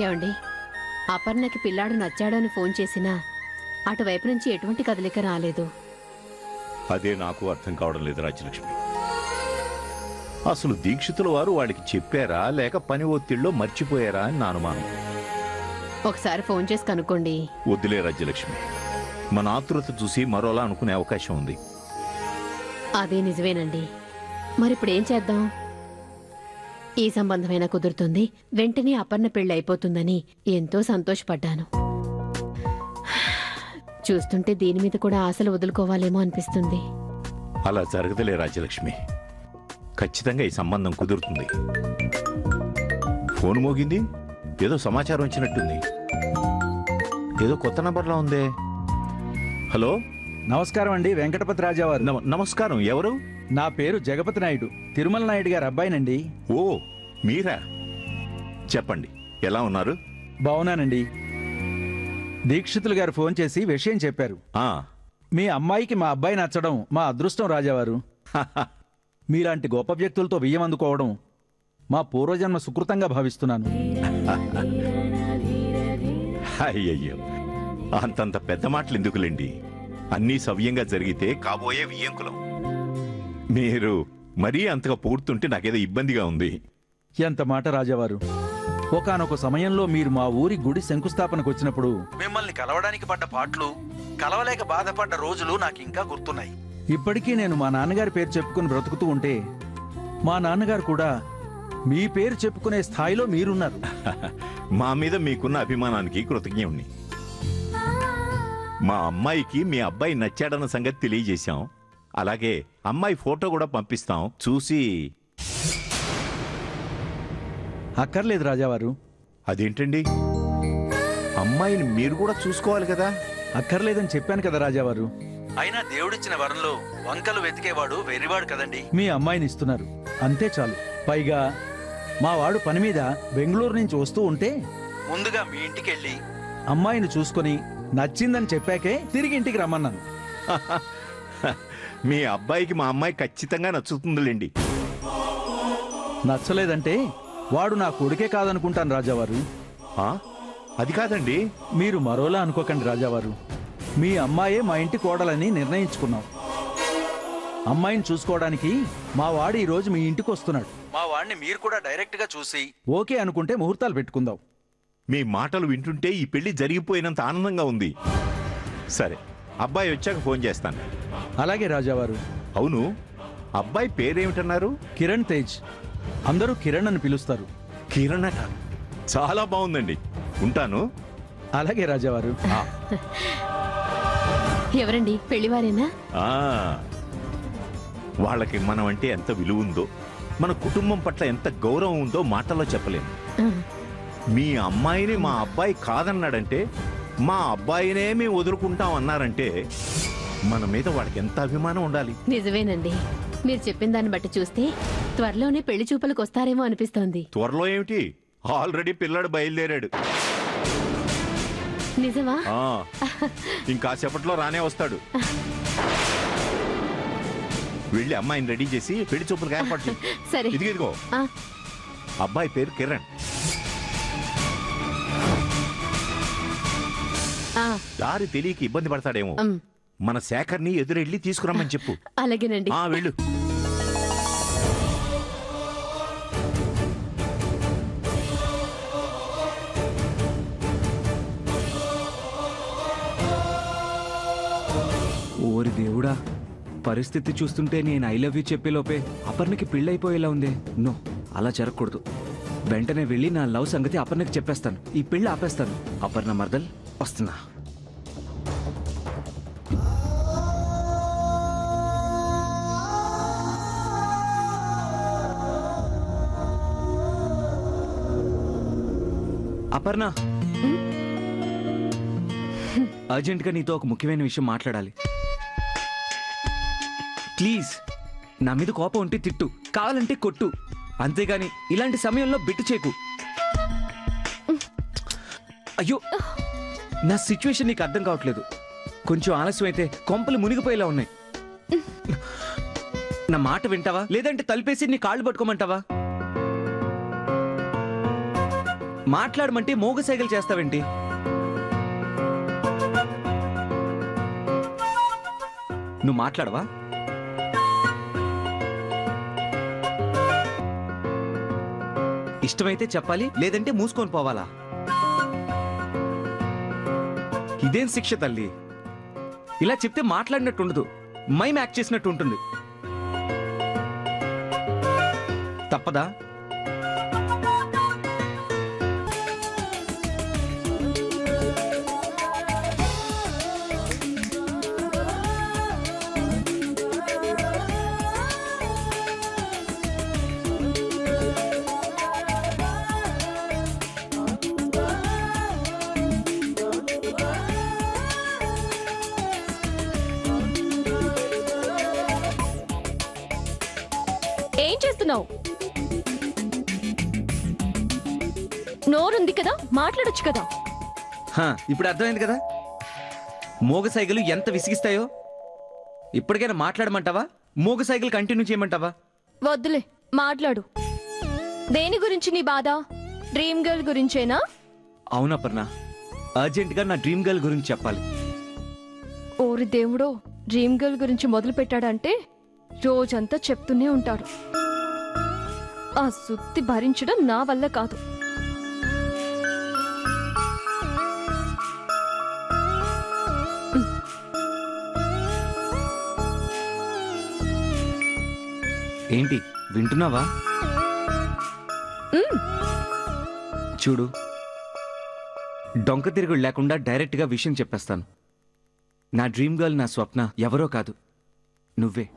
ఏమండి, అపర్ణకి పిల్లాడు నచ్చాడు అని ఫోన్ చేసినా అటువైపు నుంచి ఎటువంటి కదలిక రాలేదు. అదే నాకు అర్థం కావడం లేదు రాజ్యలక్ష్మి. అసలు దీక్షితుల వారు వాడికి చెప్పారా లేక పని ఒత్తిడిలో మర్చిపోయారా అని నా అనుమానం. ఒకసారి ఫోన్ చేసి కనుక్కోండి. వద్దులే రాజ్యలక్ష్మి, మన ఆతృత చూసి మరోలా అనుకునే అవకాశం ఉంది. అదే నిజమేనండి. మరిప్పుడేం చేద్దాం? ఈ సంబంధమైనా కుదురుతుంది, వెంటనే అపర్ణ పెళ్లి అయిపోతుందని ఎంతో సంతోషపడ్డాను. చూస్తుంటే దీని మీద కూడా ఆశలు వదులుకోవాలేమో అనిపిస్తుంది. అలా జరగదులే రాజ్యలక్ష్మి, ఖచ్చితంగా ఈ సంబంధం కుదురుతుంది. ఫోన్ మోగింది, ఏదో సమాచారం వచ్చినట్టుంది. ఏదో కొత్త నంబర్లా ఉందే. హలో, నమస్కారం అండి, వెంకటపతి రాజావారు. నమస్కారం. ఎవరు? నా పేరు జగపతి నాయుడు, తిరుమల నాయుడు గారి అబ్బాయినండి. ఓ, మీరా? చెప్పండి, ఎలా ఉన్నారు? బావున్నానండి. దీక్షితులు గారు ఫోన్ చేసి విషయం చెప్పారు. మీ అమ్మాయికి మా అబ్బాయి నచ్చడం మా అదృష్టం రాజావారు. మీలాంటి గొప్ప వ్యక్తులతో వియ్యం అందుకోవడం మా పూర్వజన్మ సుకృతంగా భావిస్తున్నాను. అయ్యయ్యో, అంతంత పెద్ద మాటలు ఎందుకులేండి. అన్నీ సవ్యంగా జరిగితే కాబోయే వియ్యంకులం. మీరు మరీ అంతగా పొగుడుతుంటే నాకేదో ఇబ్బందిగా ఉంది. ఎంత మాట రాజావారు. ఒకానొక సమయంలో మీరు మా ఊరి గుడి శంకుస్థాపనకు వచ్చినప్పుడు మిమ్మల్ని కలవడానికి పడ్డ పాటలు, కలవలేక బాధపడ్డ రోజులు నాకు ఇంకా గుర్తున్నాయి. ఇప్పటికీ నేను మా నాన్నగారి పేరు చెప్పుకుని బ్రతుకుతూ ఉంటే మా నాన్నగారు కూడా మీ పేరు చెప్పుకునే స్థాయిలో మీరున్నారు. మా మీద మీకున్న అభిమానానికి కృతజ్ఞుణ్ణి. మా అమ్మాయికి మీ అబ్బాయి నచ్చాడన్న సంగతి తెలియజేశాం. అలాగే అమ్మాయి ఫోటో కూడా పంపిస్తాం, చూసి. అక్కర్లేదు రాజావారు. అదేంటండి, అమ్మాయిని మీరు కూడా చూసుకోవాలి కదా. అక్కర్లేదని చెప్పాను కదా రాజావారు. అయినా దేవుడిచ్చిన వరంలో వంకలు వెతికేవాడు వెర్రివాడు కదండి. మీ అమ్మాయిని ఇస్తున్నారు, అంతే చాలు. పైగా మా వాడు పని మీద బెంగళూరు నుంచి వస్తూ ఉంటే ముందుగా మీ ఇంటికి వెళ్ళి అమ్మాయిని చూసుకొని నచ్చిందని చెప్పాకే తిరిగి ఇంటికి రమ్మన్నాను. మీ అబ్బాయికి మా అమ్మాయి ఖచ్చితంగా నచ్చుతుందిలేండి. నచ్చలేదంటే వాడు నా కొడుకే కాదనుకుంటాను రాజావారు. అది కాదండి. మీరు మరోలా అనుకోకండి రాజావారు. మీ అమ్మాయే మా ఇంటి కోడలని నిర్ణయించుకున్నాం. అమ్మాయిని చూసుకోవడానికి మా వాడు ఈ రోజు మీ ఇంటికి వస్తున్నాడు. మా వాడిని మీరు కూడా డైరెక్ట్ గా చూసి ఓకే అనుకుంటే ముహూర్తాలు పెట్టుకుందాం. మీ మాటలు వింటుంటే ఈ పెళ్లి జరిగిపోయినంత ఆనందంగా ఉంది. సరే, అబ్బాయి వచ్చాక ఫోన్ చేస్తాను. అలాగే రాజావారు. అవును, అబ్బాయి పేరేమిటన్నారు? కిరణ్ తేజ్. అందరూ కిరణ్ అని పిలుస్తారు. కిరణ్ అట, చాలా బాగుందండి. ఉంటాను. అలాగే రాజావారు. ఎవరండి? పెళ్లివారేనా? వాళ్ళకి మనం అంటే ఎంత విలువ ఉందో, మన కుటుంబం పట్ల ఎంత గౌరవం ఉందో మాటల్లో చెప్పలేము. మీ అమ్మాయిని మా అబ్బాయి కాదన్నాడంటే, మా అబ్బాయినే మేము వదులుకుంటాం అన్నారంటే మన మీద వాళ్ళకి ఎంత అభిమానం ఉండాలి. నిజమేనండి. మీరు చెప్పిన దాన్ని బట్టి చూస్తే త్వరలోనే పెళ్లి చూపులకు వస్తారేమో అనిపిస్తోంది. త్వరలో ఏమిటి, ఆల్రెడీ పిల్లాడు బయలుదేరాడు. నిజమా? ఇంకాసేపట్లో రానే వస్తాడు. వెళ్ళి అమ్మాయిని రెడీ చేసి పెళ్లి చూపులకు ఏర్పాటు చేయి. సరే. ఇదిగో అబ్బాయి పేరు కిరణ్. దారి తెలియక ఇబ్బంది పడతాడేమో, మన శేఖర్ని ఎదురెళ్ళి తీసుకురమ్మని చెప్పు. అలాగేనండి. వెళ్ళు. ఓరి దేవుడా, పరిస్థితి చూస్తుంటే నేను ఐ లవ్ యూ చెప్పేలోపే అపర్ణకి పెళ్ళైపోయేలా ఉందే. నో, అలా జరగకూడదు. వెంటనే వెళ్ళి నా లవ్ సంగతి అపర్ణకి చెప్పేస్తాను. ఈ పెళ్ళి ఆపేస్తాను. అపర్ణ మర్దల్, వస్తున్నా. అపర్ణ, అర్జెంట్గా నీతో ఒక ముఖ్యమైన విషయం మాట్లాడాలి. ప్లీజ్, నా మీద కోపం ఉంటే తిట్టు, కావాలంటే కొట్టు, అంతేగాని ఇలాంటి సమయంలో బిట్టు చేకు. అయ్యో, నా సిచ్యువేషన్ నీకు అర్థం కావట్లేదు. కొంచెం ఆలస్యం అయితే కొంపలు మునిగిపోయేలా ఉన్నాయి. నా మాట వింటావా, లేదంటే తలిపేసి నీ కాళ్ళు పట్టుకోమంటావా? మాట్లాడమంటే మోగ సైగలు చేస్తావేంటి? నువ్వు మాట్లాడవా? ఇష్టమైతే చెప్పాలి, లేదంటే మూసుకొని పోవాలా? ఇదేం శిక్ష తల్లి? ఇలా చెప్తే మాట్లాడినట్టు ఉండదు, మైమ్ యాక్ట్ చేసినట్టు ఉంటుంది. తప్పదా? ఏం చేస్తున్నావు? నోరుంది కదా, మాట్లాడొచ్చు కదా. ఇప్పుడు అర్థమైంది కదా మోగ సైగలు ఎంత విసిగిస్తాయో. ఇప్పటికైనా మాట్లాడమంటావా, మోగ సైగలు కంటిన్యూ చేయమంటావా? వద్దులే, మాట్లాడు. దేని గురించి నీ బాధ? Dream girl గురించేనా? అవునపర్ణ, అర్జెంటుగా నా డ్రీమ్ గర్ల్ గురించి చెప్పాలి. ఓరి దేవుడో, డ్రీమ్ గర్ల్ గురించి మొదలు పెట్టాడంటే రోజంతా చెప్తూనే ఉంటాడు. ఆ సుత్తి భరించడం నా వల్ల కాదు. ఏంటి వింటున్నావా? చూడు, డొంక తిరుగుడు లేకుండా డైరెక్ట్గా విషయం చెప్పేస్తాను. నా డ్రీమ్ గర్ల్, నా స్వప్న ఎవరో కాదు, నువ్వే.